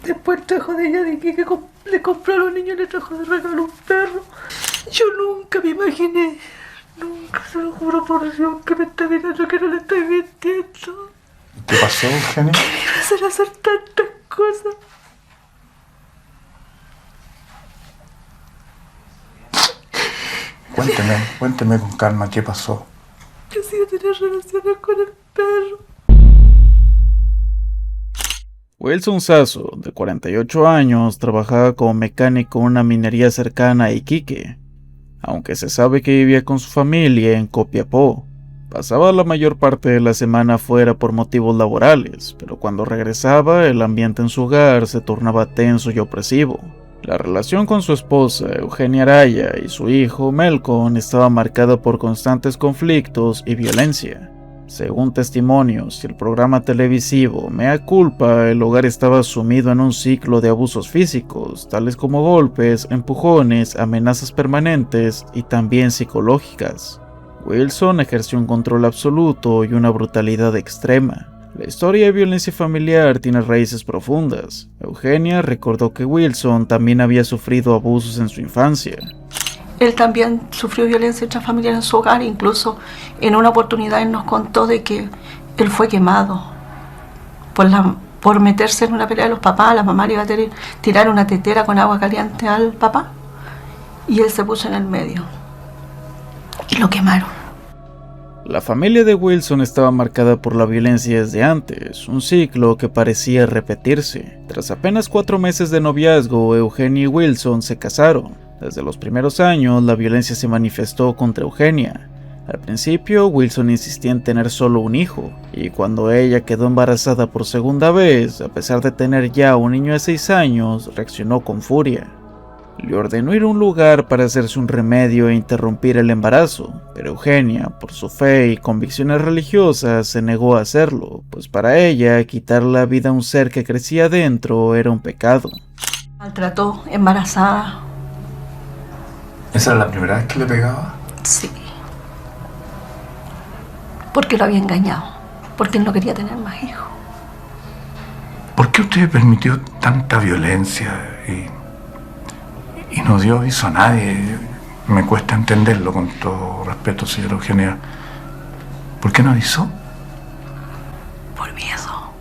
Después trajo de ella de que le compró a los niños y le trajo de regalo un perro. Yo nunca me imaginé, nunca, se lo juro por Dios, que me está mirando, que no le estoy mintiendo. ¿Qué pasó, Eugenia? Que me iba a hacer tantas cosas. Cuénteme con calma qué pasó. Que sí tenía relaciones con el perro. Wilson Sasso, de 48 años, trabajaba como mecánico en una minería cercana a Iquique. Aunque se sabe que vivía con su familia en Copiapó, pasaba la mayor parte de la semana fuera por motivos laborales, pero cuando regresaba el ambiente en su hogar se tornaba tenso y opresivo. La relación con su esposa, Eugenia Araya, y su hijo, Melkon, estaba marcada por constantes conflictos y violencia. Según testimonios y el programa televisivo Mea Culpa, el hogar estaba sumido en un ciclo de abusos físicos, tales como golpes, empujones, amenazas permanentes y también psicológicas. Wilson ejerció un control absoluto y una brutalidad extrema. La historia de violencia familiar tiene raíces profundas. Eugenia recordó que Wilson también había sufrido abusos en su infancia. Él también sufrió violencia intrafamiliar en su hogar, incluso en una oportunidad él nos contó de que él fue quemado por meterse en una pelea de los papás. La mamá le iba a tirar una tetera con agua caliente al papá y él se puso en el medio y lo quemaron. La familia de Wilson estaba marcada por la violencia desde antes, un ciclo que parecía repetirse. Tras apenas 4 meses de noviazgo, Eugenia y Wilson se casaron. Desde los primeros años, la violencia se manifestó contra Eugenia. Al principio, Wilson insistía en tener solo un hijo, y cuando ella quedó embarazada por segunda vez, a pesar de tener ya un niño de 6 años, reaccionó con furia. Le ordenó ir a un lugar para hacerse un remedio e interrumpir el embarazo, pero Eugenia, por su fe y convicciones religiosas, se negó a hacerlo, pues para ella, quitar la vida a un ser que crecía dentro era un pecado. Maltrató, embarazada. ¿Esa era la primera vez que le pegaba? Sí. Porque lo había engañado, porque él no quería tener más hijos. ¿Por qué usted permitió tanta violencia y no dio aviso a nadie? Me cuesta entenderlo, con todo respeto, señora Eugenia. ¿Por qué no avisó? Por miedo.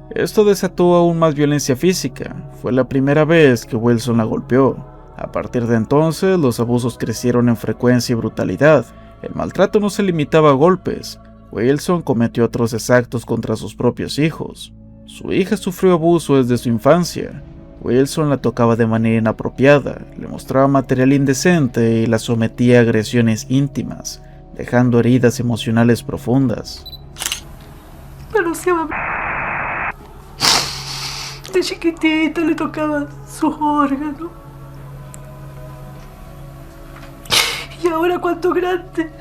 Esto desató aún más violencia física. Fue la primera vez que Wilson la golpeó. A partir de entonces, los abusos crecieron en frecuencia y brutalidad. El maltrato no se limitaba a golpes. Wilson cometió atroces actos contra sus propios hijos. Su hija sufrió abuso desde su infancia. Wilson la tocaba de manera inapropiada, le mostraba material indecente y la sometía a agresiones íntimas, dejando heridas emocionales profundas. Manoseaba. De chiquitita le tocaba sus órganos. Y ahora cuando grande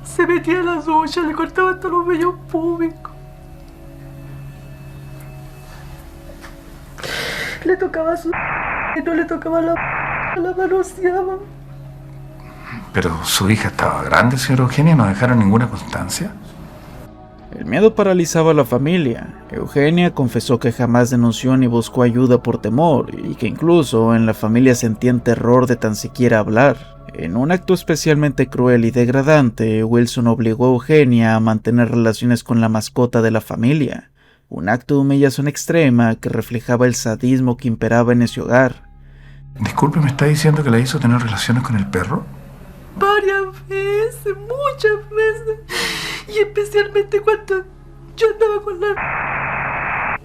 se metía en la ducha, le cortaba hasta los vellos públicos. Le tocaba su y no le tocaba la manoseaba. Pero su hija estaba grande, señora Eugenia, ¿no dejaron ninguna constancia? El miedo paralizaba a la familia. Eugenia confesó que jamás denunció ni buscó ayuda por temor, y que incluso en la familia sentían terror de tan siquiera hablar. En un acto especialmente cruel y degradante, Wilson obligó a Eugenia a mantener relaciones con la mascota de la familia, un acto de humillación extrema que reflejaba el sadismo que imperaba en ese hogar. Disculpe, ¿me está diciendo que la hizo tener relaciones con el perro? Varias veces, muchas veces, y especialmente cuando yo andaba con la...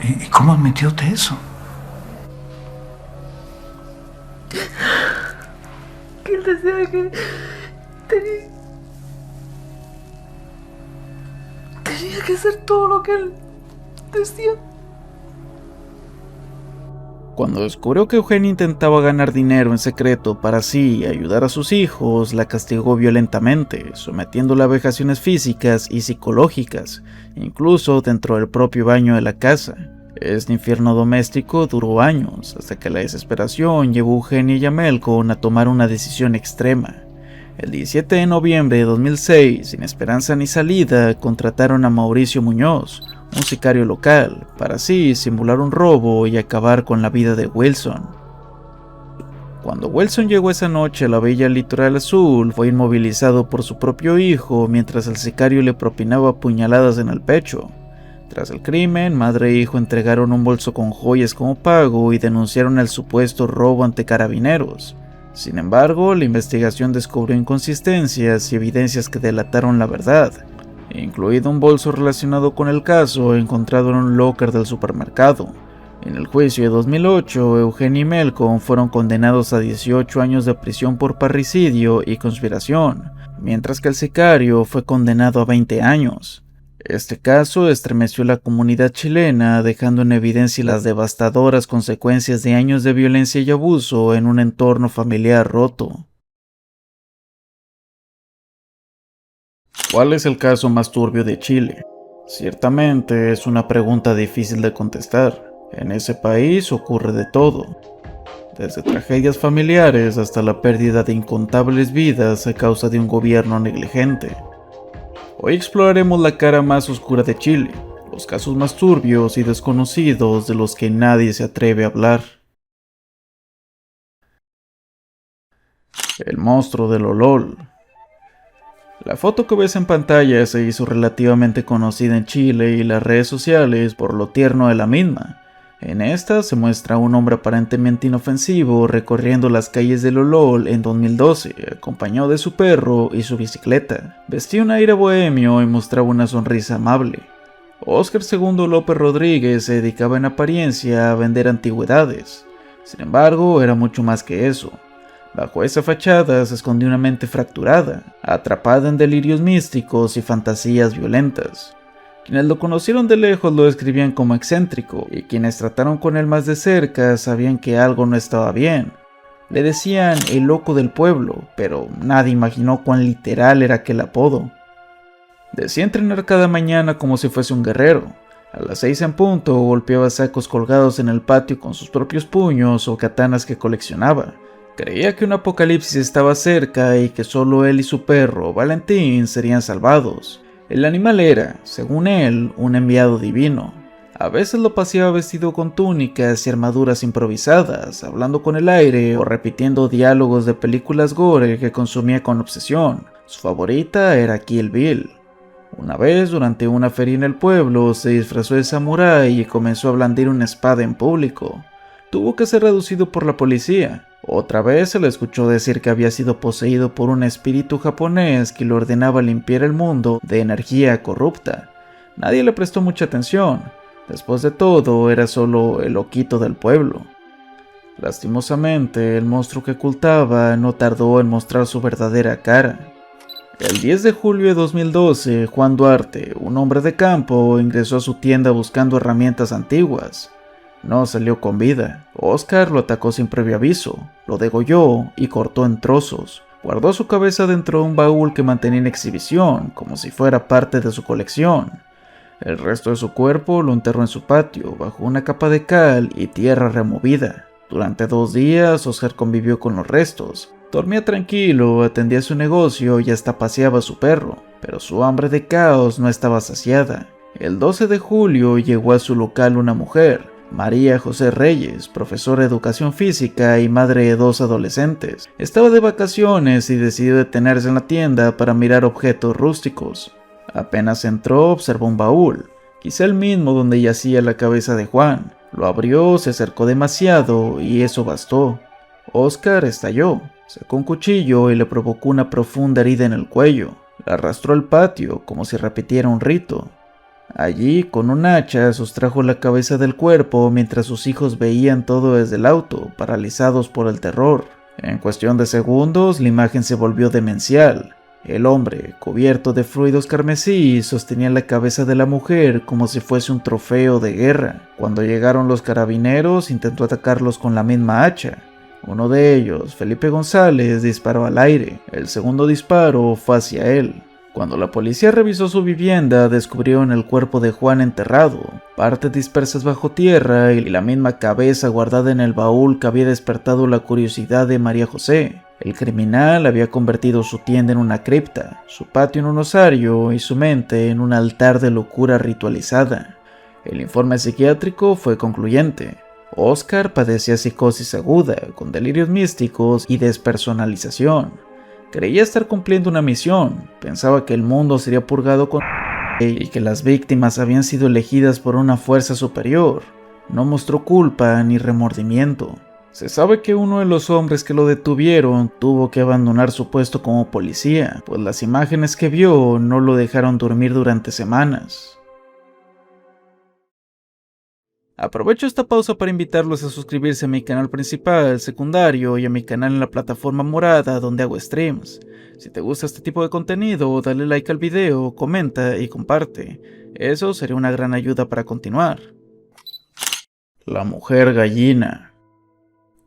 ¿Y cómo admitió usted eso? Que él decía que tenía que hacer todo lo que él decía. Cuando descubrió que Eugenia intentaba ganar dinero en secreto para así ayudar a sus hijos, la castigó violentamente, sometiéndola a vejaciones físicas y psicológicas, incluso dentro del propio baño de la casa. Este infierno doméstico duró años, hasta que la desesperación llevó a Eugenia y a Melkon a tomar una decisión extrema. El 17 de noviembre de 2006, sin esperanza ni salida, contrataron a Mauricio Muñoz, un sicario local, para así simular un robo y acabar con la vida de Wilson. Cuando Wilson llegó esa noche a la bella Litoral Azul, fue inmovilizado por su propio hijo mientras el sicario le propinaba puñaladas en el pecho. Tras el crimen, madre e hijo entregaron un bolso con joyas como pago y denunciaron el supuesto robo ante carabineros. Sin embargo, la investigación descubrió inconsistencias y evidencias que delataron la verdad, incluido un bolso relacionado con el caso encontrado en un locker del supermercado. En el juicio de 2008, Eugenio y Melcon fueron condenados a 18 años de prisión por parricidio y conspiración, mientras que el sicario fue condenado a 20 años. Este caso estremeció la comunidad chilena, dejando en evidencia las devastadoras consecuencias de años de violencia y abuso en un entorno familiar roto. ¿Cuál es el caso más turbio de Chile? Ciertamente es una pregunta difícil de contestar. En ese país ocurre de todo, desde tragedias familiares hasta la pérdida de incontables vidas a causa de un gobierno negligente. Hoy exploraremos la cara más oscura de Chile, los casos más turbios y desconocidos de los que nadie se atreve a hablar. El monstruo del Olol. La foto que ves en pantalla se hizo relativamente conocida en Chile y las redes sociales por lo tierno de la misma. En esta se muestra a un hombre aparentemente inofensivo recorriendo las calles del Olol en 2012, acompañado de su perro y su bicicleta. Vestía un aire bohemio y mostraba una sonrisa amable. Óscar II López Rodríguez se dedicaba en apariencia a vender antigüedades. Sin embargo, era mucho más que eso. Bajo esa fachada se escondía una mente fracturada, atrapada en delirios místicos y fantasías violentas. Quienes lo conocieron de lejos lo describían como excéntrico, y quienes trataron con él más de cerca sabían que algo no estaba bien. Le decían el loco del pueblo, pero nadie imaginó cuán literal era aquel apodo. Decía entrenar cada mañana como si fuese un guerrero. A las 6 en punto golpeaba sacos colgados en el patio con sus propios puños o katanas que coleccionaba. Creía que un apocalipsis estaba cerca y que solo él y su perro, Valentín, serían salvados. El animal era, según él, un enviado divino. A veces lo paseaba vestido con túnicas y armaduras improvisadas, hablando con el aire o repitiendo diálogos de películas gore que consumía con obsesión. Su favorita era Kill Bill. Una vez, durante una feria en el pueblo, se disfrazó de samurái y comenzó a blandir una espada en público. Tuvo que ser reducido por la policía. Otra vez se le escuchó decir que había sido poseído por un espíritu japonés que le ordenaba limpiar el mundo de energía corrupta. Nadie le prestó mucha atención. Después de todo, era solo el loquito del pueblo. Lastimosamente, el monstruo que ocultaba no tardó en mostrar su verdadera cara. El 10 de julio de 2012, Juan Duarte, un hombre de campo, ingresó a su tienda buscando herramientas antiguas. No salió con vida. Óscar lo atacó sin previo aviso, lo degolló y cortó en trozos. Guardó su cabeza dentro de un baúl que mantenía en exhibición, como si fuera parte de su colección. El resto de su cuerpo lo enterró en su patio, bajo una capa de cal y tierra removida. Durante 2 días, Óscar convivió con los restos. Dormía tranquilo, atendía su negocio y hasta paseaba a su perro, pero su hambre de caos no estaba saciada. El 12 de julio llegó a su local una mujer, María José Reyes, profesora de educación física y madre de 2 adolescentes. Estaba de vacaciones y decidió detenerse en la tienda para mirar objetos rústicos. Apenas entró, observó un baúl, quizá el mismo donde yacía la cabeza de Juan. Lo abrió, se acercó demasiado y eso bastó. Óscar estalló, sacó un cuchillo y le provocó una profunda herida en el cuello. La arrastró al patio como si repitiera un rito. Allí, con un hacha, sustrajo la cabeza del cuerpo mientras sus hijos veían todo desde el auto, paralizados por el terror. En cuestión de segundos, la imagen se volvió demencial. El hombre, cubierto de fluidos carmesí, sostenía la cabeza de la mujer como si fuese un trofeo de guerra. Cuando llegaron los carabineros, intentó atacarlos con la misma hacha. Uno de ellos, Felipe González, disparó al aire. El segundo disparo fue hacia él. Cuando la policía revisó su vivienda, descubrieron el cuerpo de Juan enterrado, partes dispersas bajo tierra y la misma cabeza guardada en el baúl que había despertado la curiosidad de María José. El criminal había convertido su tienda en una cripta, su patio en un osario y su mente en un altar de locura ritualizada. El informe psiquiátrico fue concluyente. Oscar padecía psicosis aguda, con delirios místicos y despersonalización. Creía estar cumpliendo una misión, pensaba que el mundo sería purgado con y que las víctimas habían sido elegidas por una fuerza superior. No mostró culpa ni remordimiento. Se sabe que uno de los hombres que lo detuvieron tuvo que abandonar su puesto como policía, pues las imágenes que vio no lo dejaron dormir durante semanas. Aprovecho esta pausa para invitarlos a suscribirse a mi canal principal, secundario y a mi canal en la plataforma morada donde hago streams. Si te gusta este tipo de contenido, dale like al video, comenta y comparte. Eso sería una gran ayuda para continuar. La mujer gallina.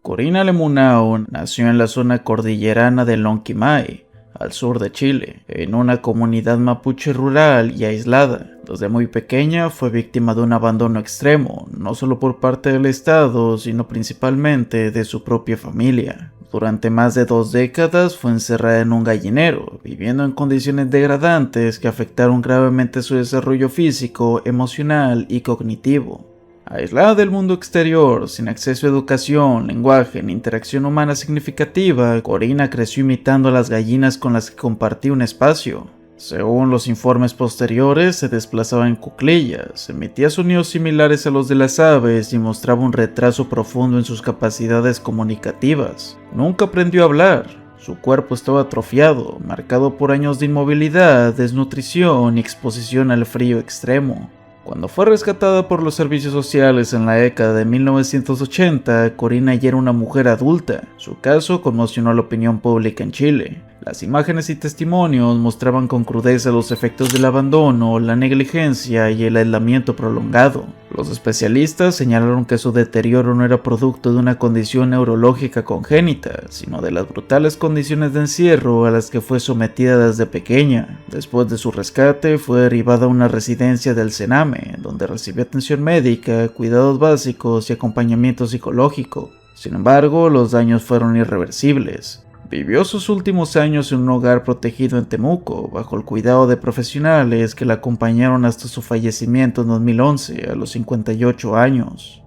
Corina Lemunao nació en la zona cordillerana de Lonquimay, al sur de Chile, en una comunidad mapuche rural y aislada. Desde muy pequeña fue víctima de un abandono extremo, no solo por parte del Estado, sino principalmente de su propia familia. Durante más de 2 décadas fue encerrada en un gallinero, viviendo en condiciones degradantes que afectaron gravemente su desarrollo físico, emocional y cognitivo. Aislada del mundo exterior, sin acceso a educación, lenguaje ni interacción humana significativa, Corina creció imitando a las gallinas con las que compartía un espacio. Según los informes posteriores, se desplazaba en cuclillas, emitía sonidos similares a los de las aves y mostraba un retraso profundo en sus capacidades comunicativas. Nunca aprendió a hablar. Su cuerpo estaba atrofiado, marcado por años de inmovilidad, desnutrición y exposición al frío extremo. Cuando fue rescatada por los servicios sociales en la década de 1980, Corina ya era una mujer adulta. Su caso conmocionó a la opinión pública en Chile. Las imágenes y testimonios mostraban con crudeza los efectos del abandono, la negligencia y el aislamiento prolongado. Los especialistas señalaron que su deterioro no era producto de una condición neurológica congénita, sino de las brutales condiciones de encierro a las que fue sometida desde pequeña. Después de su rescate, fue derivada a una residencia del Sename, donde recibió atención médica, cuidados básicos y acompañamiento psicológico. Sin embargo, los daños fueron irreversibles. Vivió sus últimos años en un hogar protegido en Temuco, bajo el cuidado de profesionales que la acompañaron hasta su fallecimiento en 2011, a los 58 años.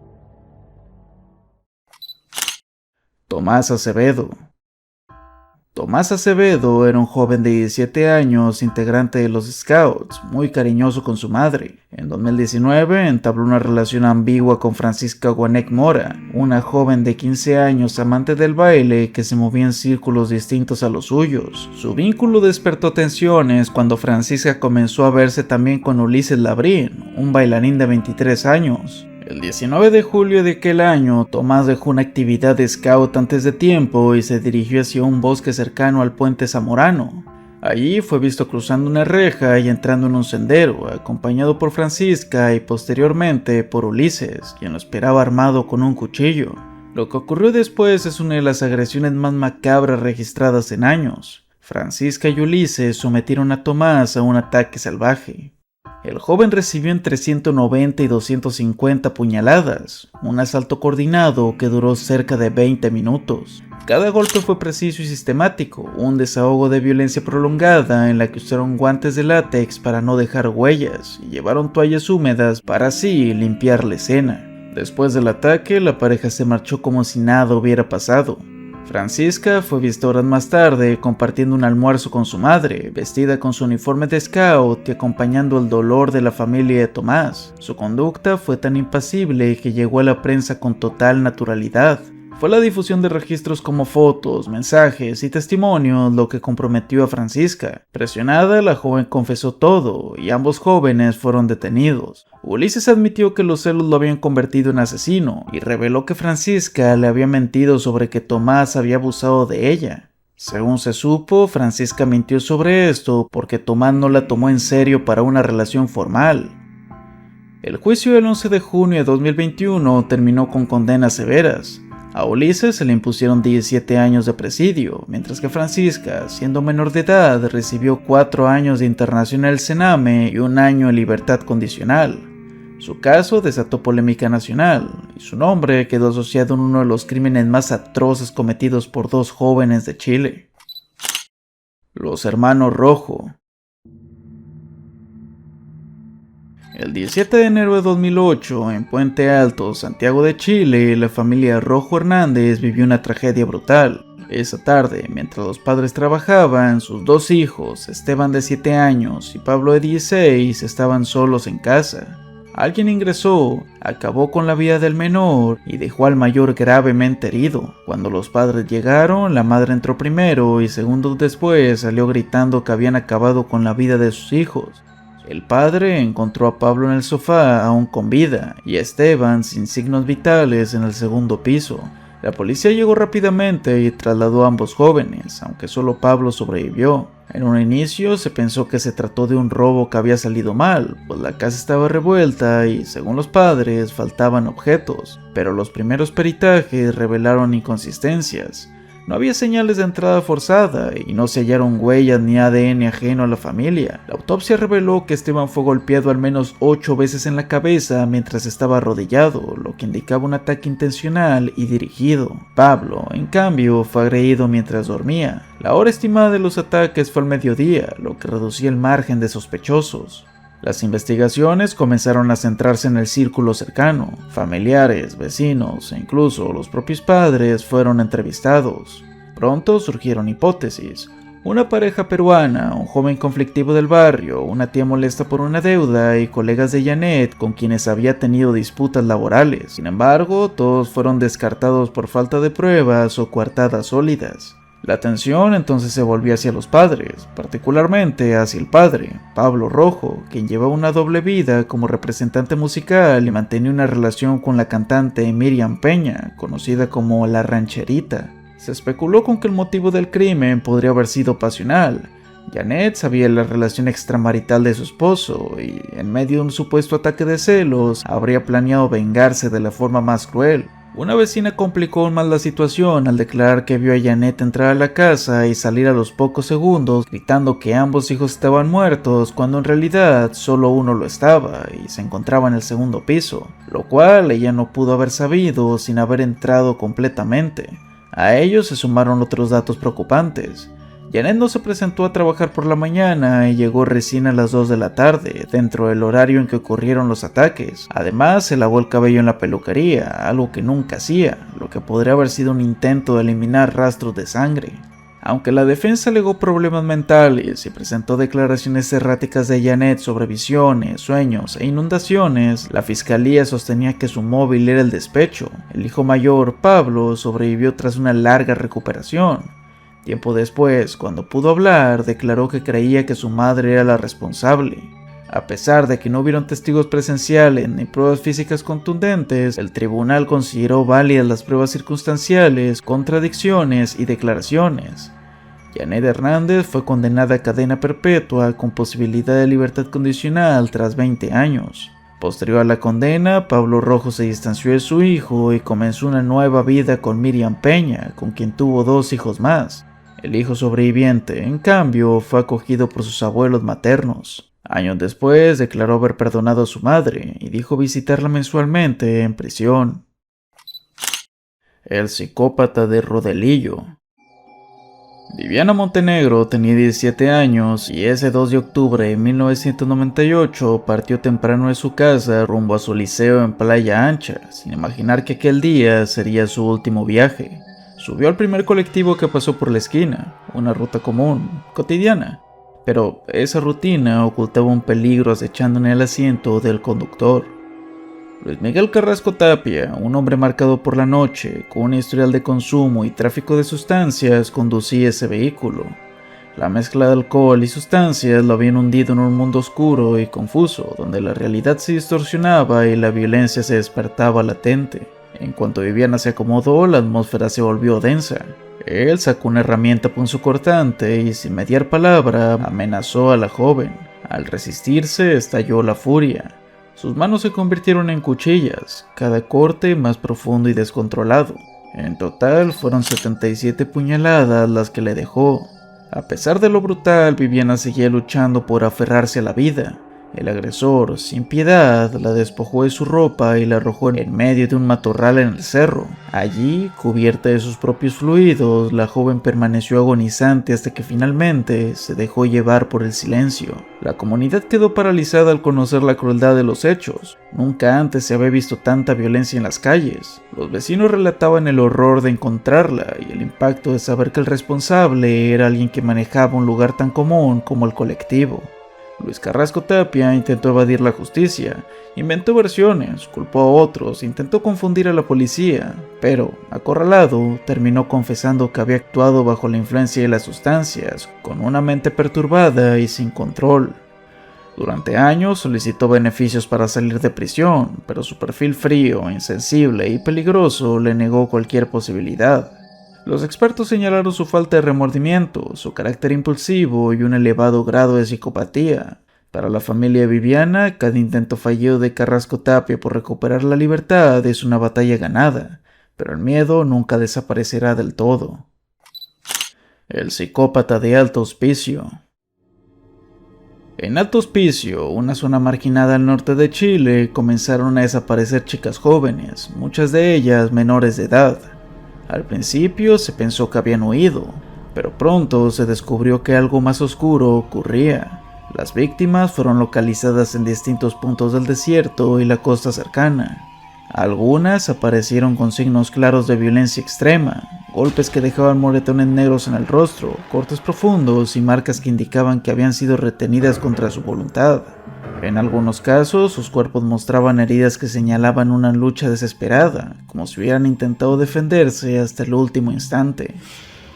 Tomás Acevedo. Tomás Acevedo era un joven de 17 años, integrante de los Scouts, muy cariñoso con su madre. En 2019 entabló una relación ambigua con Francisca Guanec Mora, una joven de 15 años amante del baile que se movía en círculos distintos a los suyos. Su vínculo despertó tensiones cuando Francisca comenzó a verse también con Ulises Labrín, un bailarín de 23 años. El 19 de julio de aquel año, Tomás dejó una actividad de scout antes de tiempo y se dirigió hacia un bosque cercano al puente Zamorano. Allí fue visto cruzando una reja y entrando en un sendero, acompañado por Francisca y posteriormente por Ulises, quien lo esperaba armado con un cuchillo. Lo que ocurrió después es una de las agresiones más macabras registradas en años. Francisca y Ulises sometieron a Tomás a un ataque salvaje. El joven recibió entre 190 y 250 puñaladas, un asalto coordinado que duró cerca de 20 minutos. Cada golpe fue preciso y sistemático, un desahogo de violencia prolongada en la que usaron guantes de látex para no dejar huellas y llevaron toallas húmedas para así limpiar la escena. Después del ataque, la pareja se marchó como si nada hubiera pasado. Francisca fue vista horas más tarde compartiendo un almuerzo con su madre, vestida con su uniforme de scout y acompañando el dolor de la familia de Tomás. Su conducta fue tan impasible que llegó a la prensa con total naturalidad. Fue la difusión de registros como fotos, mensajes y testimonios lo que comprometió a Francisca. Presionada, la joven confesó todo y ambos jóvenes fueron detenidos. Ulises admitió que los celos lo habían convertido en asesino y reveló que Francisca le había mentido sobre que Tomás había abusado de ella. Según se supo, Francisca mintió sobre esto porque Tomás no la tomó en serio para una relación formal. El juicio del 11 de junio de 2021 terminó con condenas severas. A Ulises se le impusieron 17 años de presidio, mientras que Francisca, siendo menor de edad, recibió 4 años de internación en el Sename y 1 año en libertad condicional. Su caso desató polémica nacional, y su nombre quedó asociado en uno de los crímenes más atroces cometidos por 2 jóvenes de Chile. Los hermanos Rojo. El 17 de enero de 2008, en Puente Alto, Santiago de Chile, la familia Rojo Hernández vivió una tragedia brutal. Esa tarde, mientras los padres trabajaban, sus dos hijos, Esteban de 7 años y Pablo de 16, estaban solos en casa. Alguien ingresó, acabó con la vida del menor y dejó al mayor gravemente herido. Cuando los padres llegaron, la madre entró primero y segundos después salió gritando que habían acabado con la vida de sus hijos. El padre encontró a Pablo en el sofá aún con vida y a Esteban sin signos vitales en el segundo piso. La policía llegó rápidamente y trasladó a ambos jóvenes, aunque solo Pablo sobrevivió. En un inicio se pensó que se trató de un robo que había salido mal, pues la casa estaba revuelta y, según los padres, faltaban objetos, pero los primeros peritajes revelaron inconsistencias. No había señales de entrada forzada y no se hallaron huellas ni ADN ajeno a la familia. La autopsia reveló que Esteban fue golpeado al menos 8 veces en la cabeza mientras estaba arrodillado, lo que indicaba un ataque intencional y dirigido. Pablo, en cambio, fue agredido mientras dormía. La hora estimada de los ataques fue al mediodía, lo que reducía el margen de sospechosos. Las investigaciones comenzaron a centrarse en el círculo cercano. Familiares, vecinos e incluso los propios padres fueron entrevistados. Pronto surgieron hipótesis. Una pareja peruana, un joven conflictivo del barrio, una tía molesta por una deuda y colegas de Janet con quienes había tenido disputas laborales. Sin embargo, todos fueron descartados por falta de pruebas o coartadas sólidas. La atención entonces se volvió hacia los padres, particularmente hacia el padre, Pablo Rojo, quien llevaba una doble vida como representante musical y mantenía una relación con la cantante Miriam Peña, conocida como La Rancherita. Se especuló con que el motivo del crimen podría haber sido pasional. Janet sabía la relación extramarital de su esposo y, en medio de un supuesto ataque de celos, habría planeado vengarse de la forma más cruel. Una vecina complicó aún más la situación al declarar que vio a Janet entrar a la casa y salir a los pocos segundos gritando que ambos hijos estaban muertos cuando en realidad solo uno lo estaba y se encontraba en el segundo piso, lo cual ella no pudo haber sabido sin haber entrado completamente. A ello se sumaron otros datos preocupantes. Janet no se presentó a trabajar por la mañana y llegó recién a las 2 de la tarde, dentro del horario en que ocurrieron los ataques. Además, se lavó el cabello en la peluquería, algo que nunca hacía, lo que podría haber sido un intento de eliminar rastros de sangre. Aunque la defensa alegó problemas mentales y presentó declaraciones erráticas de Janet sobre visiones, sueños e inundaciones, la fiscalía sostenía que su móvil era el despecho. El hijo mayor, Pablo, sobrevivió tras una larga recuperación. Tiempo después, cuando pudo hablar, declaró que creía que su madre era la responsable. A pesar de que no hubieron testigos presenciales ni pruebas físicas contundentes, el tribunal consideró válidas las pruebas circunstanciales, contradicciones y declaraciones. Janet Hernández fue condenada a cadena perpetua con posibilidad de libertad condicional tras 20 años. Posterior a la condena, Pablo Rojo se distanció de su hijo y comenzó una nueva vida con Miriam Peña, con quien tuvo 2 hijos más. El hijo sobreviviente, en cambio, fue acogido por sus abuelos maternos. Años después, declaró haber perdonado a su madre y dijo visitarla mensualmente en prisión. El psicópata de Rodelillo. Viviana Montenegro tenía 17 años y ese 2 de octubre de 1998 partió temprano de su casa rumbo a su liceo en Playa Ancha, sin imaginar que aquel día sería su último viaje. Subió al primer colectivo que pasó por la esquina, una ruta común, cotidiana, pero esa rutina ocultaba un peligro acechando en el asiento del conductor. Luis Miguel Carrasco Tapia, un hombre marcado por la noche, con un historial de consumo y tráfico de sustancias, conducía ese vehículo. La mezcla de alcohol y sustancias lo habían hundido en un mundo oscuro y confuso, donde la realidad se distorsionaba y la violencia se despertaba latente. En cuanto Viviana se acomodó, la atmósfera se volvió densa. Él sacó una herramienta punzocortante y, sin mediar palabra, amenazó a la joven. Al resistirse, estalló la furia. Sus manos se convirtieron en cuchillas, cada corte más profundo y descontrolado. En total fueron 77 puñaladas las que le dejó. A pesar de lo brutal, Viviana seguía luchando por aferrarse a la vida. El agresor, sin piedad, la despojó de su ropa y la arrojó en medio de un matorral en el cerro. Allí, cubierta de sus propios fluidos, la joven permaneció agonizante hasta que finalmente se dejó llevar por el silencio. La comunidad quedó paralizada al conocer la crueldad de los hechos. Nunca antes se había visto tanta violencia en las calles. Los vecinos relataban el horror de encontrarla y el impacto de saber que el responsable era alguien que manejaba un lugar tan común como el colectivo. Luis Carrasco Tapia intentó evadir la justicia, inventó versiones, culpó a otros, intentó confundir a la policía, pero, acorralado, terminó confesando que había actuado bajo la influencia de las sustancias, con una mente perturbada y sin control. Durante años solicitó beneficios para salir de prisión, pero su perfil frío, insensible y peligroso le negó cualquier posibilidad. Los expertos señalaron su falta de remordimiento, su carácter impulsivo y un elevado grado de psicopatía. Para la familia Viviana, cada intento fallido de Carrasco Tapia por recuperar la libertad es una batalla ganada, pero el miedo nunca desaparecerá del todo. El psicópata de Alto Hospicio. En Alto Hospicio, una zona marginada al norte de Chile, comenzaron a desaparecer chicas jóvenes, muchas de ellas menores de edad. Al principio se pensó que habían huido, pero pronto se descubrió que algo más oscuro ocurría. Las víctimas fueron localizadas en distintos puntos del desierto y la costa cercana. Algunas aparecieron con signos claros de violencia extrema, golpes que dejaban moretones negros en el rostro, cortes profundos y marcas que indicaban que habían sido retenidas contra su voluntad. En algunos casos, sus cuerpos mostraban heridas que señalaban una lucha desesperada, como si hubieran intentado defenderse hasta el último instante.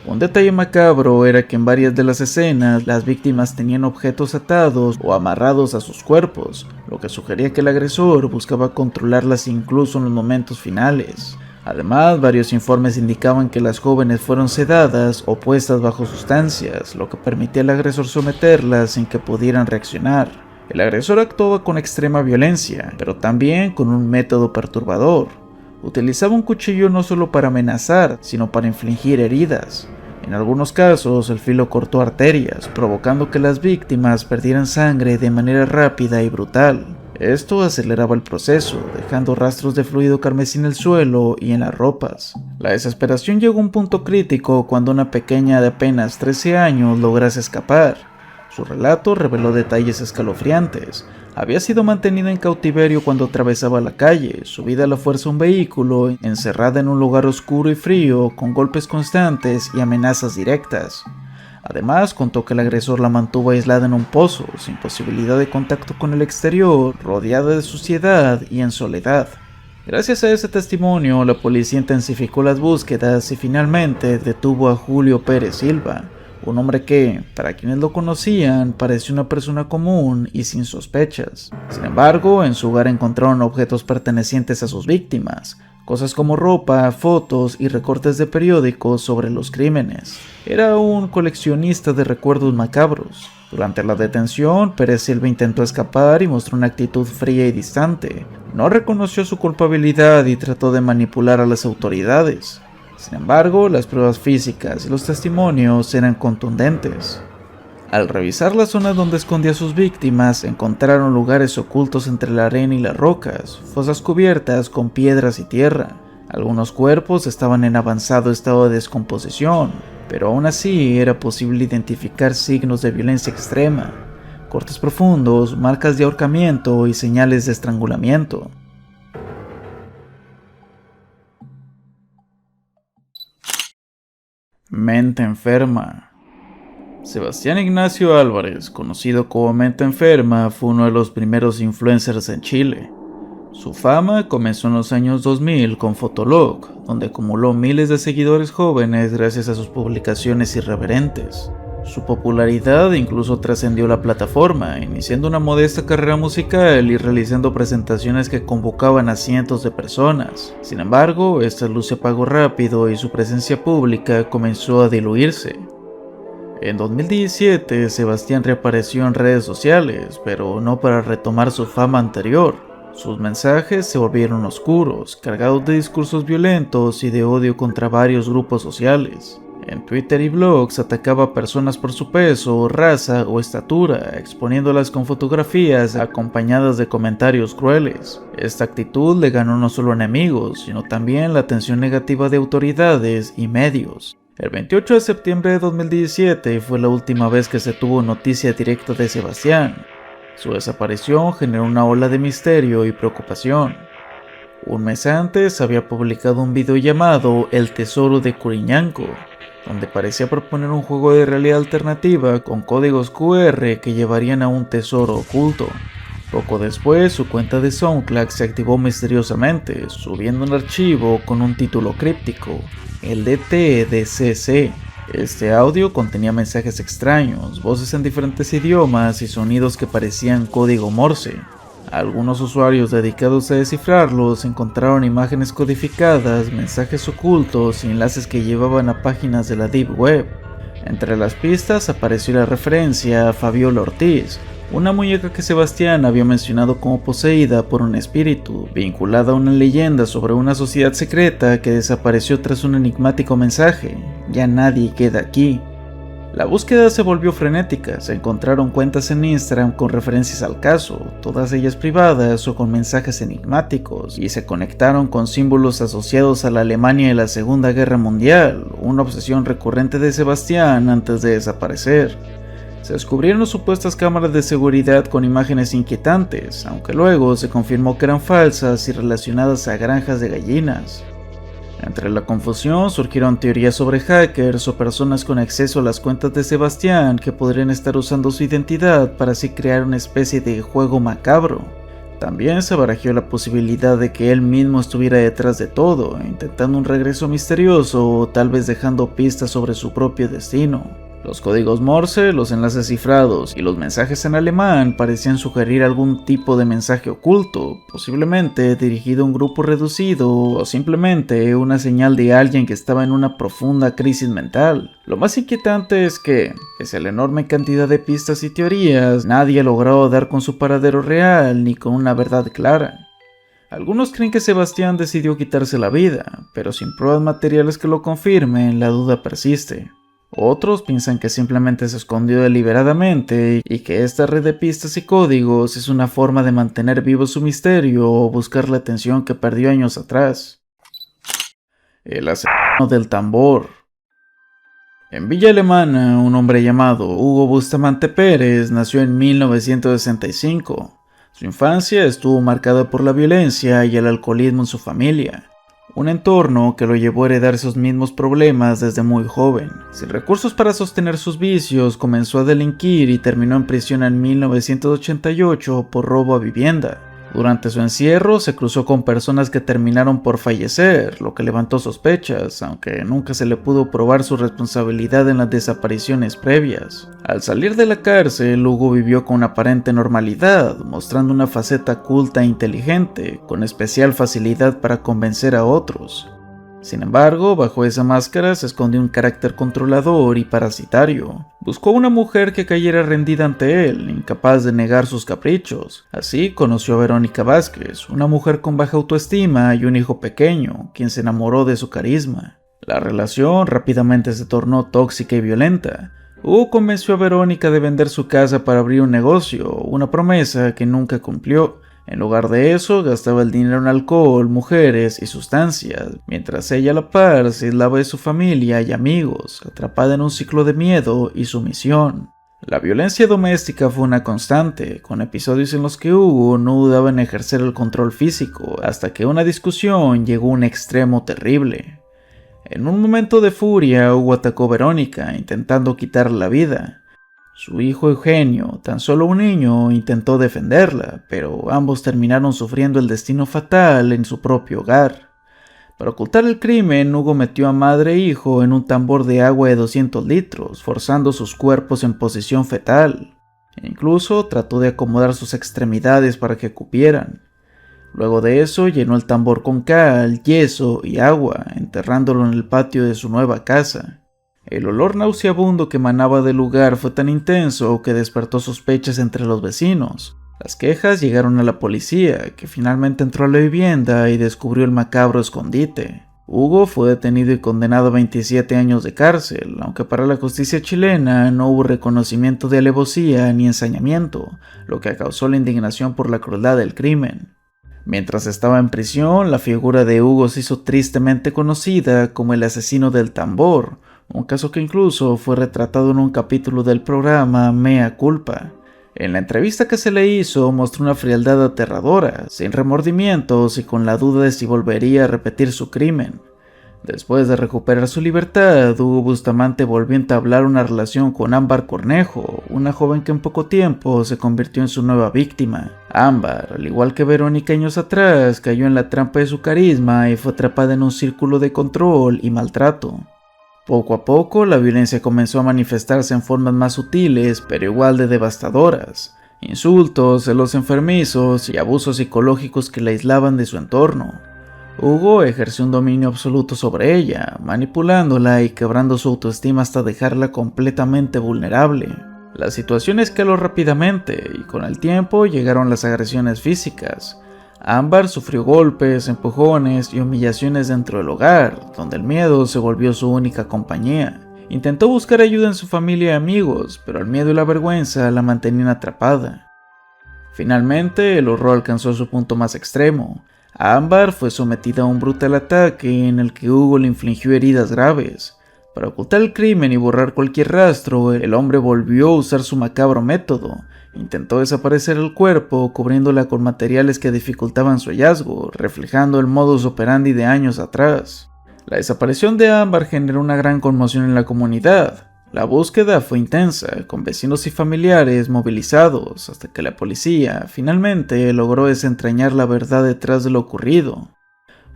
Un detalle macabro era que en varias de las escenas, las víctimas tenían objetos atados o amarrados a sus cuerpos, lo que sugería que el agresor buscaba controlarlas incluso en los momentos finales. Además, varios informes indicaban que las jóvenes fueron sedadas o puestas bajo sustancias, lo que permitía al agresor someterlas sin que pudieran reaccionar. El agresor actuaba con extrema violencia, pero también con un método perturbador. Utilizaba un cuchillo no solo para amenazar, sino para infligir heridas. En algunos casos, el filo cortó arterias, provocando que las víctimas perdieran sangre de manera rápida y brutal. Esto aceleraba el proceso, dejando rastros de fluido carmesí en el suelo y en las ropas. La desesperación llegó a un punto crítico cuando una pequeña de apenas 13 años lograse escapar. Su relato reveló detalles escalofriantes. Había sido mantenida en cautiverio cuando atravesaba la calle, subida a la fuerza a un vehículo, encerrada en un lugar oscuro y frío, con golpes constantes y amenazas directas. Además, contó que el agresor la mantuvo aislada en un pozo, sin posibilidad de contacto con el exterior, rodeada de suciedad y en soledad. Gracias a ese testimonio, la policía intensificó las búsquedas y finalmente detuvo a Julio Pérez Silva, un hombre que, para quienes lo conocían, parecía una persona común y sin sospechas. Sin embargo, en su hogar encontraron objetos pertenecientes a sus víctimas, cosas como ropa, fotos y recortes de periódicos sobre los crímenes. Era un coleccionista de recuerdos macabros. Durante la detención, Pérez Silva intentó escapar y mostró una actitud fría y distante. No reconoció su culpabilidad y trató de manipular a las autoridades. Sin embargo, las pruebas físicas y los testimonios eran contundentes. Al revisar la zona donde escondía a sus víctimas, encontraron lugares ocultos entre la arena y las rocas, fosas cubiertas con piedras y tierra. Algunos cuerpos estaban en avanzado estado de descomposición, pero aún así era posible identificar signos de violencia extrema, cortes profundos, marcas de ahorcamiento y señales de estrangulamiento. Mente enferma. Sebastián Ignacio Álvarez, conocido como Mente Enferma, fue uno de los primeros influencers en Chile. Su fama comenzó en los años 2000 con Fotolog, donde acumuló miles de seguidores jóvenes gracias a sus publicaciones irreverentes. Su popularidad incluso trascendió la plataforma, iniciando una modesta carrera musical y realizando presentaciones que convocaban a cientos de personas. Sin embargo, esta luz se apagó rápido y su presencia pública comenzó a diluirse. En 2017, Sebastián reapareció en redes sociales, pero no para retomar su fama anterior. Sus mensajes se volvieron oscuros, cargados de discursos violentos y de odio contra varios grupos sociales. En Twitter y blogs atacaba a personas por su peso, raza o estatura, exponiéndolas con fotografías acompañadas de comentarios crueles. Esta actitud le ganó no solo enemigos, sino también la atención negativa de autoridades y medios. El 28 de septiembre de 2017 fue la última vez que se tuvo noticia directa de Sebastián. Su desaparición generó una ola de misterio y preocupación. Un mes antes había publicado un video llamado El Tesoro de Curiñanco, donde parecía proponer un juego de realidad alternativa con códigos QR que llevarían a un tesoro oculto. Poco después, su cuenta de SoundCloud se activó misteriosamente, subiendo un archivo con un título críptico, el DTDCC. Este audio contenía mensajes extraños, voces en diferentes idiomas y sonidos que parecían código Morse. Algunos usuarios dedicados a descifrarlos encontraron imágenes codificadas, mensajes ocultos y enlaces que llevaban a páginas de la Deep Web. Entre las pistas apareció la referencia a Fabiola Ortiz, una muñeca que Sebastián había mencionado como poseída por un espíritu, vinculada a una leyenda sobre una sociedad secreta que desapareció tras un enigmático mensaje: "Ya nadie queda aquí". La búsqueda se volvió frenética, se encontraron cuentas en Instagram con referencias al caso, todas ellas privadas o con mensajes enigmáticos, y se conectaron con símbolos asociados a la Alemania de la Segunda Guerra Mundial, una obsesión recurrente de Sebastián antes de desaparecer. Se descubrieron supuestas cámaras de seguridad con imágenes inquietantes, aunque luego se confirmó que eran falsas y relacionadas a granjas de gallinas. Entre la confusión surgieron teorías sobre hackers o personas con acceso a las cuentas de Sebastián que podrían estar usando su identidad para así crear una especie de juego macabro. También se barajó la posibilidad de que él mismo estuviera detrás de todo, intentando un regreso misterioso o tal vez dejando pistas sobre su propio destino. Los códigos Morse, los enlaces cifrados y los mensajes en alemán parecían sugerir algún tipo de mensaje oculto, posiblemente dirigido a un grupo reducido o simplemente una señal de alguien que estaba en una profunda crisis mental. Lo más inquietante es que, pese a la enorme cantidad de pistas y teorías, nadie ha logrado dar con su paradero real ni con una verdad clara. Algunos creen que Sebastián decidió quitarse la vida, pero sin pruebas materiales que lo confirmen, la duda persiste. Otros piensan que simplemente se escondió deliberadamente y que esta red de pistas y códigos es una forma de mantener vivo su misterio o buscar la atención que perdió años atrás. El asesino del tambor. En Villa Alemana, un hombre llamado Hugo Bustamante Pérez nació en 1965. Su infancia estuvo marcada por la violencia y el alcoholismo en su familia. Un entorno que lo llevó a heredar esos mismos problemas desde muy joven. Sin recursos para sostener sus vicios, comenzó a delinquir y terminó en prisión en 1988 por robo a vivienda. Durante su encierro se cruzó con personas que terminaron por fallecer, lo que levantó sospechas, aunque nunca se le pudo probar su responsabilidad en las desapariciones previas. Al salir de la cárcel, Hugo vivió con aparente normalidad, mostrando una faceta culta e inteligente, con especial facilidad para convencer a otros. Sin embargo, bajo esa máscara se escondió un carácter controlador y parasitario. Buscó una mujer que cayera rendida ante él, incapaz de negar sus caprichos. Así conoció a Verónica Vázquez, una mujer con baja autoestima y un hijo pequeño, quien se enamoró de su carisma. La relación rápidamente se tornó tóxica y violenta. Hugo convenció a Verónica de vender su casa para abrir un negocio, una promesa que nunca cumplió. En lugar de eso, gastaba el dinero en alcohol, mujeres y sustancias, mientras ella a la par se aislaba de su familia y amigos, atrapada en un ciclo de miedo y sumisión. La violencia doméstica fue una constante, con episodios en los que Hugo no dudaba en ejercer el control físico, hasta que una discusión llegó a un extremo terrible. En un momento de furia, Hugo atacó a Verónica, intentando quitarle la vida. Su hijo Eugenio, tan solo un niño, intentó defenderla, pero ambos terminaron sufriendo el destino fatal en su propio hogar. Para ocultar el crimen, Hugo metió a madre e hijo en un tambor de agua de 200 litros, forzando sus cuerpos en posición fetal. Incluso trató de acomodar sus extremidades para que cupieran. Luego de eso, llenó el tambor con cal, yeso y agua, enterrándolo en el patio de su nueva casa. El olor nauseabundo que emanaba del lugar fue tan intenso que despertó sospechas entre los vecinos. Las quejas llegaron a la policía, que finalmente entró a la vivienda y descubrió el macabro escondite. Hugo fue detenido y condenado a 27 años de cárcel, aunque para la justicia chilena no hubo reconocimiento de alevosía ni ensañamiento, lo que causó la indignación por la crueldad del crimen. Mientras estaba en prisión, la figura de Hugo se hizo tristemente conocida como el asesino del tambor, un caso que incluso fue retratado en un capítulo del programa Mea Culpa. En la entrevista que se le hizo mostró una frialdad aterradora, sin remordimientos y con la duda de si volvería a repetir su crimen. Después de recuperar su libertad, Hugo Bustamante volvió a entablar una relación con Ámbar Cornejo, una joven que en poco tiempo se convirtió en su nueva víctima. Ámbar, al igual que Verónica años atrás, cayó en la trampa de su carisma y fue atrapada en un círculo de control y maltrato. Poco a poco, la violencia comenzó a manifestarse en formas más sutiles, pero igual de devastadoras. Insultos, celos enfermizos y abusos psicológicos que la aislaban de su entorno. Hugo ejerció un dominio absoluto sobre ella, manipulándola y quebrando su autoestima hasta dejarla completamente vulnerable. La situación escaló rápidamente y con el tiempo llegaron las agresiones físicas. Ámbar sufrió golpes, empujones y humillaciones dentro del hogar, donde el miedo se volvió su única compañía. Intentó buscar ayuda en su familia y amigos, pero el miedo y la vergüenza la mantenían atrapada. Finalmente, el horror alcanzó su punto más extremo. Ámbar fue sometida a un brutal ataque en el que Hugo le infligió heridas graves. Para ocultar el crimen y borrar cualquier rastro, el hombre volvió a usar su macabro método. Intentó desaparecer el cuerpo, cubriéndola con materiales que dificultaban su hallazgo, reflejando el modus operandi de años atrás. La desaparición de Ámbar generó una gran conmoción en la comunidad. La búsqueda fue intensa, con vecinos y familiares movilizados, hasta que la policía finalmente logró desentrañar la verdad detrás de lo ocurrido.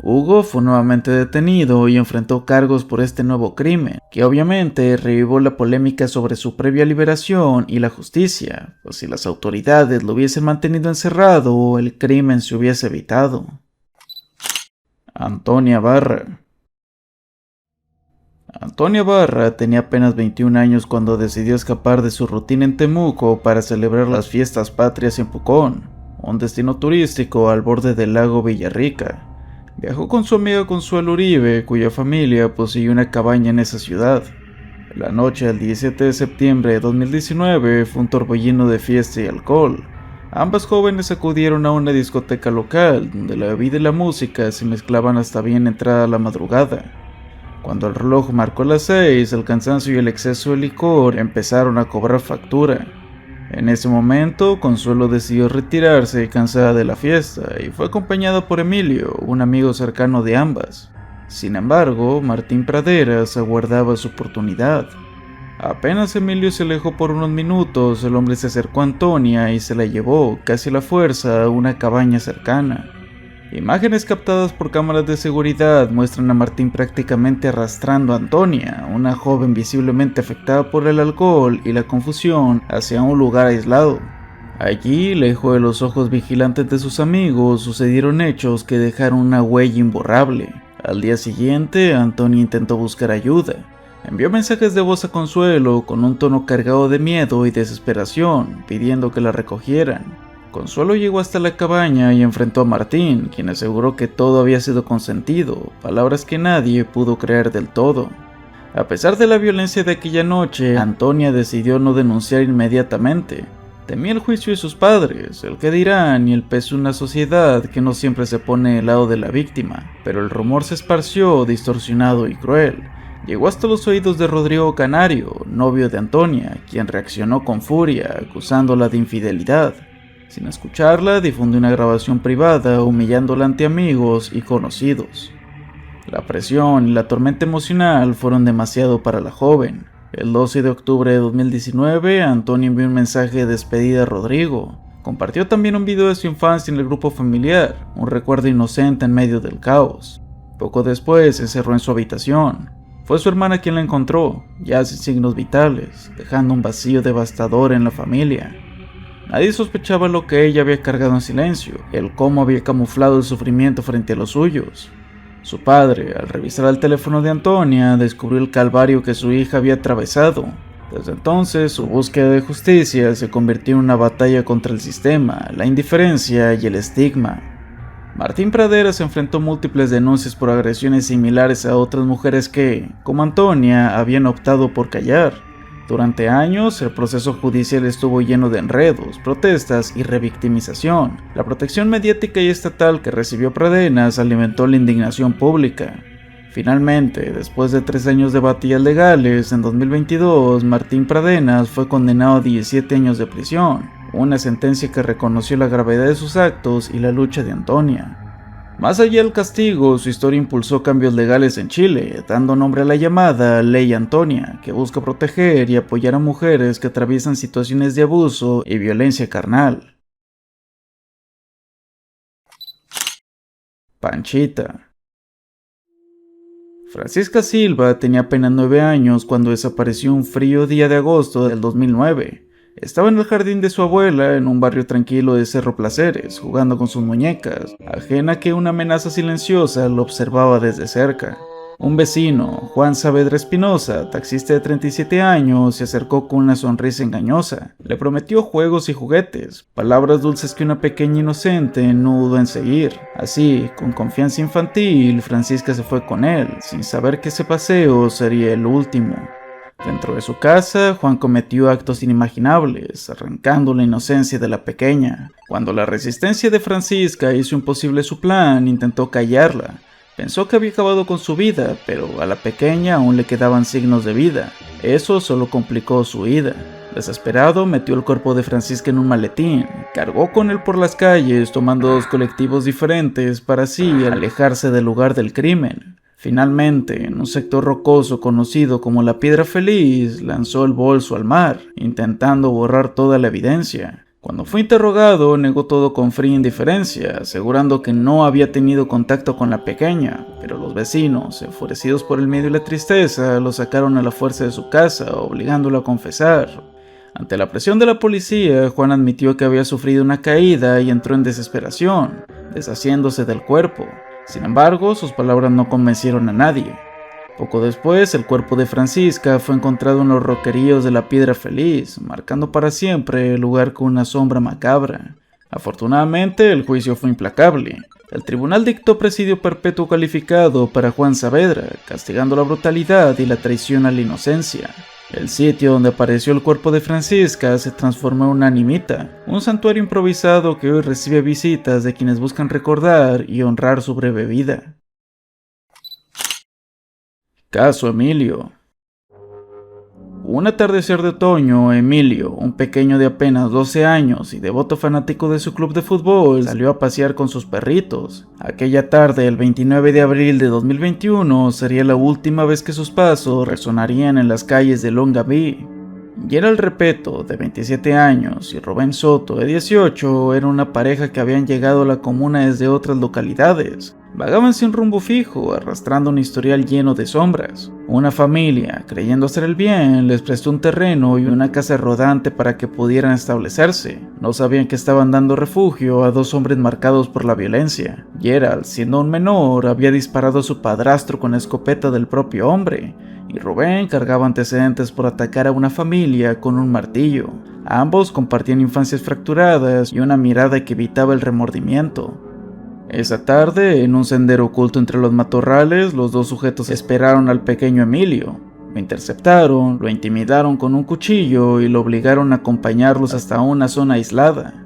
Hugo fue nuevamente detenido y enfrentó cargos por este nuevo crimen, que obviamente revivó la polémica sobre su previa liberación y la justicia, pues si las autoridades lo hubiesen mantenido encerrado, el crimen se hubiese evitado. Antonia Barra. Antonia Barra tenía apenas 21 años cuando decidió escapar de su rutina en Temuco para celebrar las fiestas patrias en Pucón, un destino turístico al borde del lago Villarrica. Viajó con su amiga Consuelo Uribe, cuya familia poseía una cabaña en esa ciudad. La noche del 17 de septiembre de 2019 fue un torbellino de fiesta y alcohol. Ambas jóvenes acudieron a una discoteca local, donde la bebida y la música se mezclaban hasta bien entrada la madrugada. Cuando el reloj marcó las 6, el cansancio y el exceso de licor empezaron a cobrar factura. En ese momento, Consuelo decidió retirarse cansada de la fiesta y fue acompañada por Emilio, un amigo cercano de ambas. Sin embargo, Martín Praderas aguardaba su oportunidad. Apenas Emilio se alejó por unos minutos, el hombre se acercó a Antonia y se la llevó, casi a la fuerza, a una cabaña cercana. Imágenes captadas por cámaras de seguridad muestran a Martín prácticamente arrastrando a Antonia, una joven visiblemente afectada por el alcohol y la confusión, hacia un lugar aislado. Allí, lejos de los ojos vigilantes de sus amigos, sucedieron hechos que dejaron una huella imborrable. Al día siguiente, Antonia intentó buscar ayuda. Envió mensajes de voz a Consuelo con un tono cargado de miedo y desesperación, pidiendo que la recogieran. Consuelo llegó hasta la cabaña y enfrentó a Martín, quien aseguró que todo había sido consentido, palabras que nadie pudo creer del todo. A pesar de la violencia de aquella noche, Antonia decidió no denunciar inmediatamente. Temía el juicio de sus padres, el que dirán y el peso de una sociedad que no siempre se pone del lado de la víctima, pero el rumor se esparció distorsionado y cruel. Llegó hasta los oídos de Rodrigo Canario, novio de Antonia, quien reaccionó con furia, acusándola de infidelidad. Sin escucharla, difundió una grabación privada humillándola ante amigos y conocidos. La presión y la tormenta emocional fueron demasiado para la joven. El 12 de octubre de 2019, Antonia envió un mensaje de despedida a Rodrigo. Compartió también un video de su infancia en el grupo familiar, un recuerdo inocente en medio del caos. Poco después se encerró en su habitación. Fue su hermana quien la encontró, ya sin signos vitales, dejando un vacío devastador en la familia. Nadie sospechaba lo que ella había cargado en silencio, el cómo había camuflado el sufrimiento frente a los suyos. Su padre, al revisar el teléfono de Antonia, descubrió el calvario que su hija había atravesado. Desde entonces, su búsqueda de justicia se convirtió en una batalla contra el sistema, la indiferencia y el estigma. Martín Praderas enfrentó múltiples denuncias por agresiones similares a otras mujeres que, como Antonia, habían optado por callar. Durante años, el proceso judicial estuvo lleno de enredos, protestas y revictimización. La protección mediática y estatal que recibió Pradenas alimentó la indignación pública. Finalmente, después de 3 años de batallas legales, en 2022, Martín Pradenas fue condenado a 17 años de prisión, una sentencia que reconoció la gravedad de sus actos y la lucha de Antonia. Más allá del castigo, su historia impulsó cambios legales en Chile, dando nombre a la llamada Ley Antonia, que busca proteger y apoyar a mujeres que atraviesan situaciones de abuso y violencia carnal. Panchita. Francisca Silva tenía apenas 9 años cuando desapareció un frío día de agosto del 2009. Estaba en el jardín de su abuela en un barrio tranquilo de Cerro Placeres, jugando con sus muñecas, ajena a que una amenaza silenciosa lo observaba desde cerca. Un vecino, Juan Saavedra Espinosa, taxista de 37 años, se acercó con una sonrisa engañosa. Le prometió juegos y juguetes, palabras dulces que una pequeña inocente no dudó en seguir. Así, con confianza infantil, Francisca se fue con él, sin saber que ese paseo sería el último. Dentro de su casa, Juan cometió actos inimaginables, arrancando la inocencia de la pequeña. Cuando la resistencia de Francisca hizo imposible su plan, intentó callarla. Pensó que había acabado con su vida, pero a la pequeña aún le quedaban signos de vida. Eso solo complicó su huida. Desesperado, metió el cuerpo de Francisca en un maletín, cargó con él por las calles, tomando 2 colectivos diferentes para así alejarse del lugar del crimen. Finalmente, en un sector rocoso conocido como la Piedra Feliz, lanzó el bolso al mar, intentando borrar toda la evidencia. Cuando fue interrogado, negó todo con fría indiferencia, asegurando que no había tenido contacto con la pequeña, pero los vecinos, enfurecidos por el miedo y la tristeza, lo sacaron a la fuerza de su casa, obligándolo a confesar. Ante la presión de la policía, Juan admitió que había sufrido una caída y entró en desesperación, deshaciéndose del cuerpo. Sin embargo, sus palabras no convencieron a nadie. Poco después, el cuerpo de Francisca fue encontrado en los roqueríos de la Piedra Feliz, marcando para siempre el lugar con una sombra macabra. Afortunadamente, el juicio fue implacable. El tribunal dictó presidio perpetuo calificado para Juan Saavedra, castigando la brutalidad y la traición a la inocencia. El sitio donde apareció el cuerpo de Francisca se transformó en una animita, un santuario improvisado que hoy recibe visitas de quienes buscan recordar y honrar su breve vida. Caso Emilio. Un atardecer de otoño, Emilio, un pequeño de apenas 12 años y devoto fanático de su club de fútbol, salió a pasear con sus perritos. Aquella tarde, el 29 de abril de 2021, sería la última vez que sus pasos resonarían en las calles de Longaví. Gerald Repeto, de 27 años, y Rubén Soto, de 18, era una pareja que habían llegado a la comuna desde otras localidades. Vagaban sin rumbo fijo, arrastrando un historial lleno de sombras. Una familia, creyendo hacer el bien, les prestó un terreno y una casa rodante para que pudieran establecerse. No sabían que estaban dando refugio a 2 hombres marcados por la violencia. Gerald, siendo un menor, había disparado a su padrastro con la escopeta del propio hombre, y Rubén cargaba antecedentes por atacar a una familia con un martillo. Ambos compartían infancias fracturadas y una mirada que evitaba el remordimiento. Esa tarde, en un sendero oculto entre los matorrales, los 2 sujetos esperaron al pequeño Emilio. Lo interceptaron, lo intimidaron con un cuchillo y lo obligaron a acompañarlos hasta una zona aislada.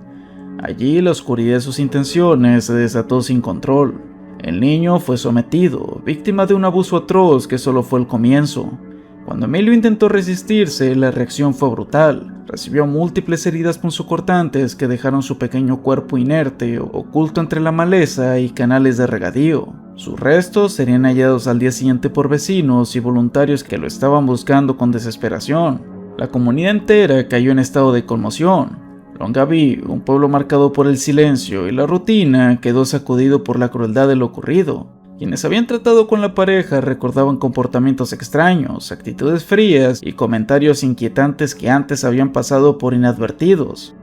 Allí, la oscuridad de sus intenciones se desató sin control. El niño fue sometido, víctima de un abuso atroz que solo fue el comienzo. Cuando Emilio intentó resistirse, la reacción fue brutal. Recibió múltiples heridas punzocortantes que dejaron su pequeño cuerpo inerte, oculto entre la maleza y canales de regadío. Sus restos serían hallados al día siguiente por vecinos y voluntarios que lo estaban buscando con desesperación. La comunidad entera cayó en estado de conmoción. Longaví, un pueblo marcado por el silencio y la rutina, quedó sacudido por la crueldad de lo ocurrido. Quienes habían tratado con la pareja recordaban comportamientos extraños, actitudes frías y comentarios inquietantes que antes habían pasado por inadvertidos.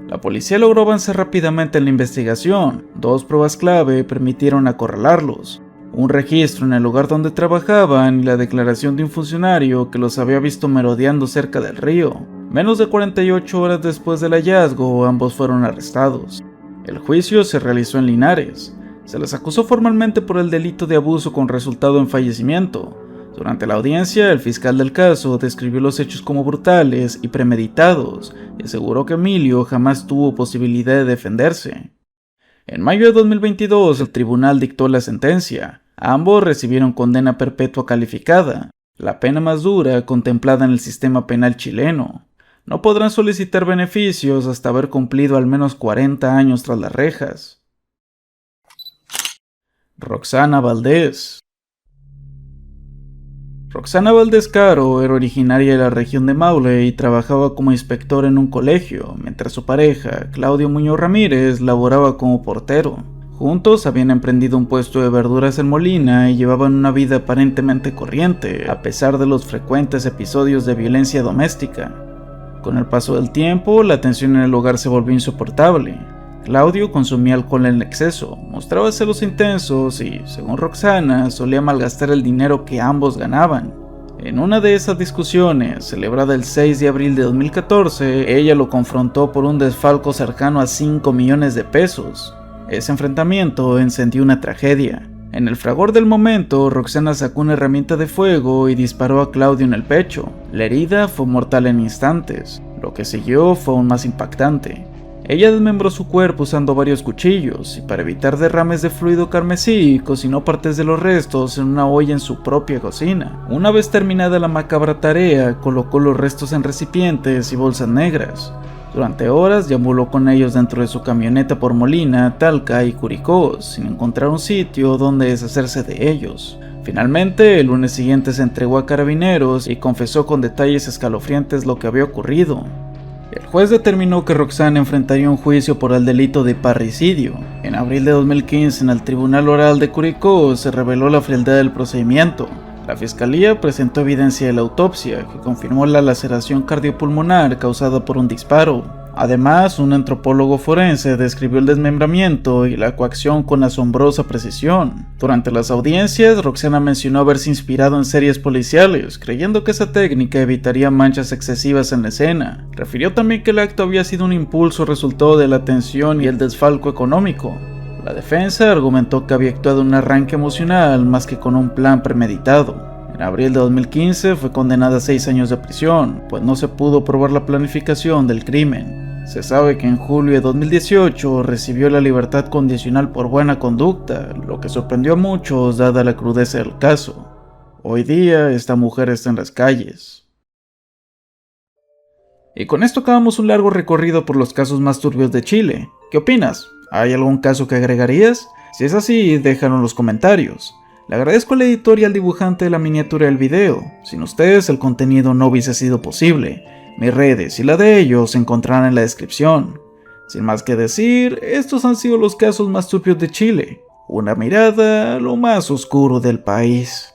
La policía logró avanzar rápidamente en la investigación. 2 pruebas clave permitieron acorralarlos: un registro en el lugar donde trabajaban y la declaración de un funcionario que los había visto merodeando cerca del río. Menos de 48 horas después del hallazgo, ambos fueron arrestados. El juicio se realizó en Linares. Se les acusó formalmente por el delito de abuso con resultado en fallecimiento. Durante la audiencia, el fiscal del caso describió los hechos como brutales y premeditados y aseguró que Emilio jamás tuvo posibilidad de defenderse. En mayo de 2022, el tribunal dictó la sentencia. Ambos recibieron condena perpetua calificada, la pena más dura contemplada en el sistema penal chileno. No podrán solicitar beneficios hasta haber cumplido al menos 40 años tras las rejas. Roxana Valdés. Roxana Valdés Caro era originaria de la región de Maule y trabajaba como inspectora en un colegio, mientras su pareja, Claudio Muñoz Ramírez, laboraba como portero. Juntos habían emprendido un puesto de verduras en Molina y llevaban una vida aparentemente corriente, a pesar de los frecuentes episodios de violencia doméstica. Con el paso del tiempo, la tensión en el hogar se volvió insoportable. Claudio consumía alcohol en exceso, mostraba celos intensos y, según Roxana, solía malgastar el dinero que ambos ganaban. En una de esas discusiones, celebrada el 6 de abril de 2014, ella lo confrontó por un desfalco cercano a 5 millones de pesos. Ese enfrentamiento encendió una tragedia. En el fragor del momento, Roxana sacó una herramienta de fuego y disparó a Claudio en el pecho. La herida fue mortal en instantes. Lo que siguió fue aún más impactante. Ella desmembró su cuerpo usando varios cuchillos y para evitar derrames de fluido carmesí, cocinó partes de los restos en una olla en su propia cocina. Una vez terminada la macabra tarea, colocó los restos en recipientes y bolsas negras. Durante horas deambuló con ellos dentro de su camioneta por Molina, Talca y Curicó, sin encontrar un sitio donde deshacerse de ellos. Finalmente, el lunes siguiente se entregó a carabineros y confesó con detalles escalofriantes lo que había ocurrido. El juez determinó que Roxana enfrentaría un juicio por el delito de parricidio. En abril de 2015, en el Tribunal Oral de Curicó, se reveló la frialdad del procedimiento. La fiscalía presentó evidencia de la autopsia, que confirmó la laceración cardiopulmonar causada por un disparo. Además, un antropólogo forense describió el desmembramiento y la coacción con asombrosa precisión. Durante las audiencias, Roxana mencionó haberse inspirado en series policiales, creyendo que esa técnica evitaría manchas excesivas en la escena. Refirió también que el acto había sido un impulso resultado de la tensión y el desfalco económico. La defensa argumentó que había actuado en un arranque emocional más que con un plan premeditado. En abril de 2015 fue condenada a 6 años de prisión, pues no se pudo probar la planificación del crimen. Se sabe que en julio de 2018 recibió la libertad condicional por buena conducta, lo que sorprendió a muchos dada la crudeza del caso. Hoy día esta mujer está en las calles. Y con esto acabamos un largo recorrido por los casos más turbios de Chile. ¿Qué opinas? ¿Hay algún caso que agregarías? Si es así, déjalo en los comentarios. Le agradezco al editor y al dibujante de la miniatura del video. Sin ustedes el contenido no hubiese sido posible. Mis redes y la de ellos se encontrarán en la descripción. Sin más que decir, estos han sido los casos más turbios de Chile. Una mirada a lo más oscuro del país.